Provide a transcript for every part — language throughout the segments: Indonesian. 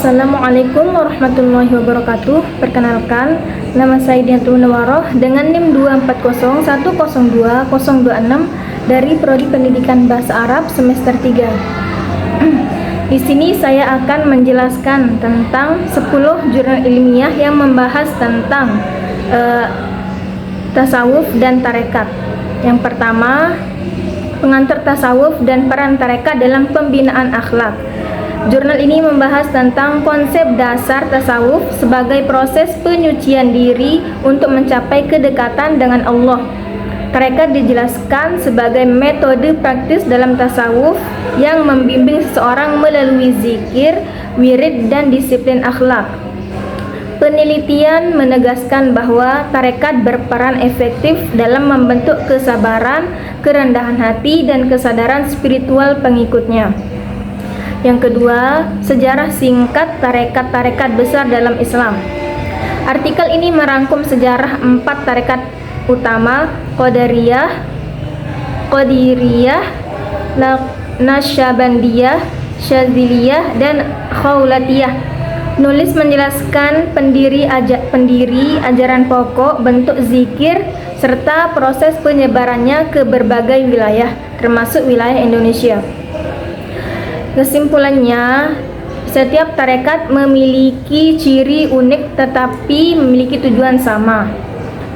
Assalamualaikum warahmatullahi wabarakatuh. Perkenalkan, nama saya Diantul Nawaroh dengan NIM 240102026 dari Prodi Pendidikan Bahasa Arab semester 3. Di sini saya akan menjelaskan tentang 10 jurnal ilmiah yang membahas tentang tasawuf dan tarekat. Yang pertama, pengantar tasawuf dan peran tarekat dalam pembinaan akhlak. Jurnal ini membahas tentang konsep dasar tasawuf sebagai proses penyucian diri untuk mencapai kedekatan dengan Allah. Tarekat dijelaskan sebagai metode praktis dalam tasawuf yang membimbing seseorang melalui zikir, wirid, dan disiplin akhlak. Penelitian menegaskan bahwa tarekat berperan efektif dalam membentuk kesabaran, kerendahan hati, dan kesadaran spiritual pengikutnya. Yang kedua, sejarah singkat tarekat-tarekat besar dalam Islam. Artikel ini merangkum sejarah 4 tarekat utama: Qadariyah, Naqsyabandiyah, Syadziliyah, dan Khawlatiyah. Nulis menjelaskan pendiri, ajaran pokok, bentuk zikir, serta proses penyebarannya ke berbagai wilayah, termasuk wilayah Indonesia. Kesimpulannya, setiap tarekat memiliki ciri unik tetapi memiliki tujuan sama,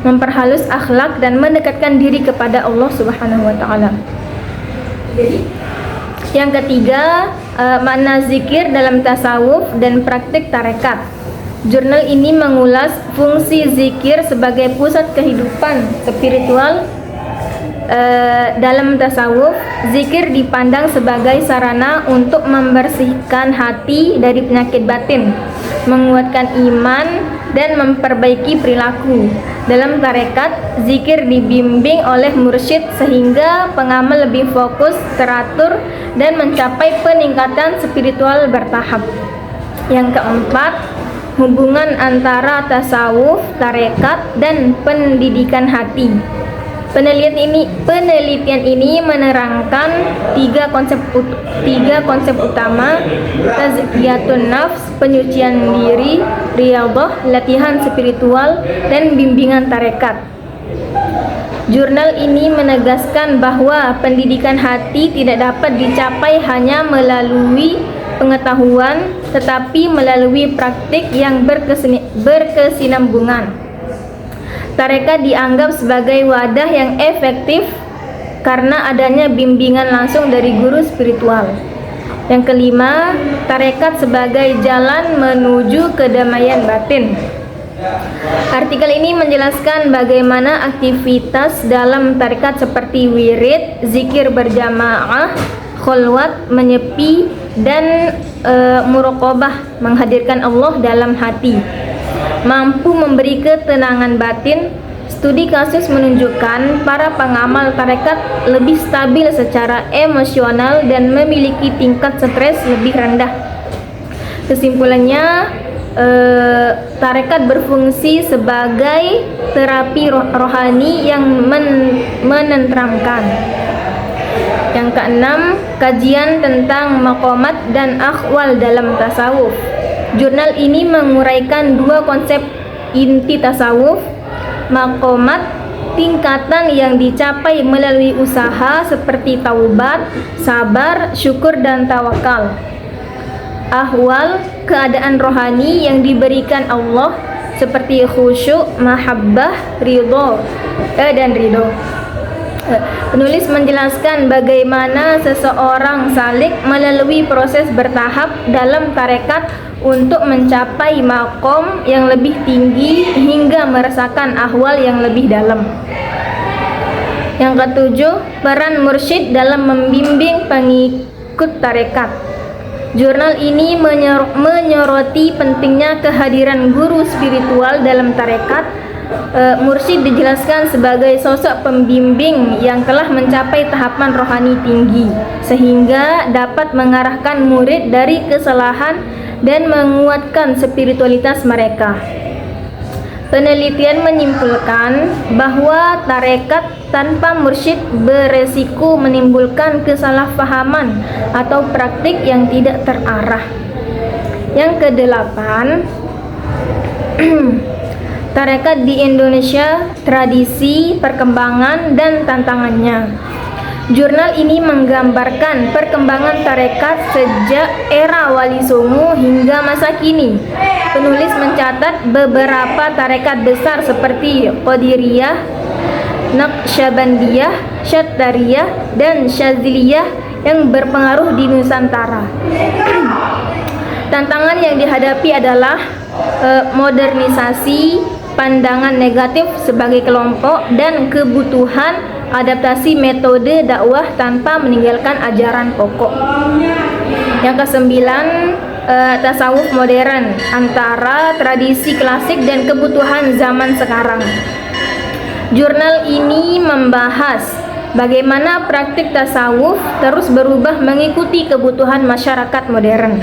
memperhalus akhlak dan mendekatkan diri kepada Allah Subhanahu wa taala. Yang ketiga, makna zikir dalam tasawuf dan praktik tarekat. Jurnal ini mengulas fungsi zikir sebagai pusat kehidupan spiritual. Dalam tasawuf, zikir dipandang sebagai sarana untuk membersihkan hati dari penyakit batin, menguatkan iman, dan memperbaiki perilaku. Dalam tarekat, zikir dibimbing oleh mursyid sehingga pengamal lebih fokus, teratur, dan mencapai peningkatan spiritual bertahap. Yang keempat, hubungan antara tasawuf, tarekat, dan pendidikan hati. Penelitian ini menerangkan tiga konsep utama: tazkiyatun nafs, penyucian diri; riyadhah, latihan spiritual; dan bimbingan tarekat. Jurnal ini menegaskan bahwa pendidikan hati tidak dapat dicapai hanya melalui pengetahuan, tetapi melalui praktik yang berkesinambungan. Tarekat dianggap sebagai wadah yang efektif karena adanya bimbingan langsung dari guru spiritual. Yang kelima, tarekat sebagai jalan menuju kedamaian batin. Artikel ini menjelaskan bagaimana aktivitas dalam tarekat seperti wirid, zikir berjamaah, kholwat, menyepi, dan muraqabah, menghadirkan Allah dalam hati, mampu memberi ketenangan batin. Studi kasus menunjukkan para pengamal tarekat lebih stabil secara emosional dan memiliki tingkat stres lebih rendah. Kesimpulannya, tarekat berfungsi sebagai terapi rohani yang menenteramkan. Yang keenam, kajian tentang maqamat dan akhwal dalam tasawuf. Jurnal ini menguraikan 2 konsep inti tasawuf: maqamat, tingkatan yang dicapai melalui usaha seperti taubat, sabar, syukur, dan tawakal; ahwal, keadaan rohani yang diberikan Allah seperti khusyuk, mahabbah, ridho, dan ridho. Penulis menjelaskan bagaimana seseorang salik melalui proses bertahap dalam tarekat untuk mencapai maqam yang lebih tinggi hingga merasakan ahwal yang lebih dalam. Yang ketujuh, peran mursyid dalam membimbing pengikut tarekat. Jurnal ini menyoroti pentingnya kehadiran guru spiritual dalam tarekat. Mursyid dijelaskan sebagai sosok pembimbing yang telah mencapai tahapan rohani tinggi, sehingga dapat mengarahkan murid dari kesalahan dan menguatkan spiritualitas mereka. Penelitian menyimpulkan bahwa tarekat tanpa mursyid beresiko menimbulkan kesalahpahaman atau praktik yang tidak terarah. Yang kedelapan, tarekat di Indonesia, tradisi, perkembangan, dan tantangannya. Jurnal ini menggambarkan perkembangan tarekat sejak era Wali Songo hingga masa kini. Penulis mencatat beberapa tarekat besar seperti Qadiriyah, Naqsyabandiyah, Syattariyah, dan Syadziliyah yang berpengaruh di Nusantara. Tantangan yang dihadapi adalah modernisasi, pandangan negatif sebagai kelompok, dan kebutuhan adaptasi metode dakwah tanpa meninggalkan ajaran pokok. Yang kesembilan, tasawuf modern antara tradisi klasik dan kebutuhan zaman sekarang. Jurnal ini membahas bagaimana praktik tasawuf terus berubah mengikuti kebutuhan masyarakat modern.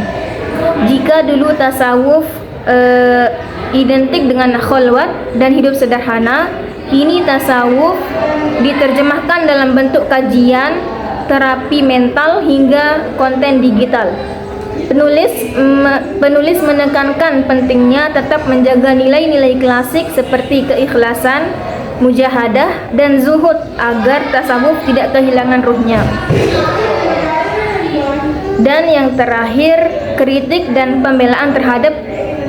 Jika dulu tasawuf identik dengan khalwat dan hidup sederhana, kini tasawuf diterjemahkan dalam bentuk kajian, terapi mental, hingga konten digital. Penulis menekankan pentingnya tetap menjaga nilai-nilai klasik seperti keikhlasan, mujahadah, dan zuhud agar tasawuf tidak kehilangan ruhnya. Dan yang terakhir, kritik dan pembelaan terhadap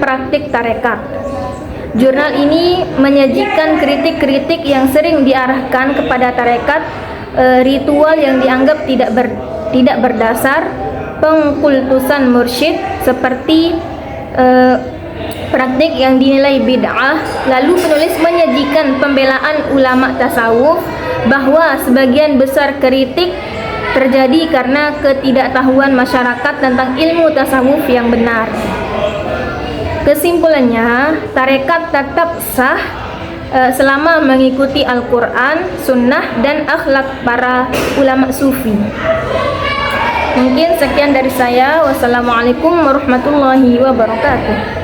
praktik tarekat. Jurnal ini menyajikan kritik-kritik yang sering diarahkan kepada tarekat, ritual yang dianggap tidak berdasar, pengkultusan mursyid seperti praktik yang dinilai bid'ah. Lalu penulis menyajikan pembelaan ulama tasawuf bahwa sebagian besar kritik terjadi karena ketidaktahuan masyarakat tentang ilmu tasawuf yang benar. Kesimpulannya, tarekat tetap sah selama mengikuti Al-Quran, Sunnah, dan akhlak para ulama sufi. Mungkin sekian dari saya. Wassalamualaikum warahmatullahi wabarakatuh.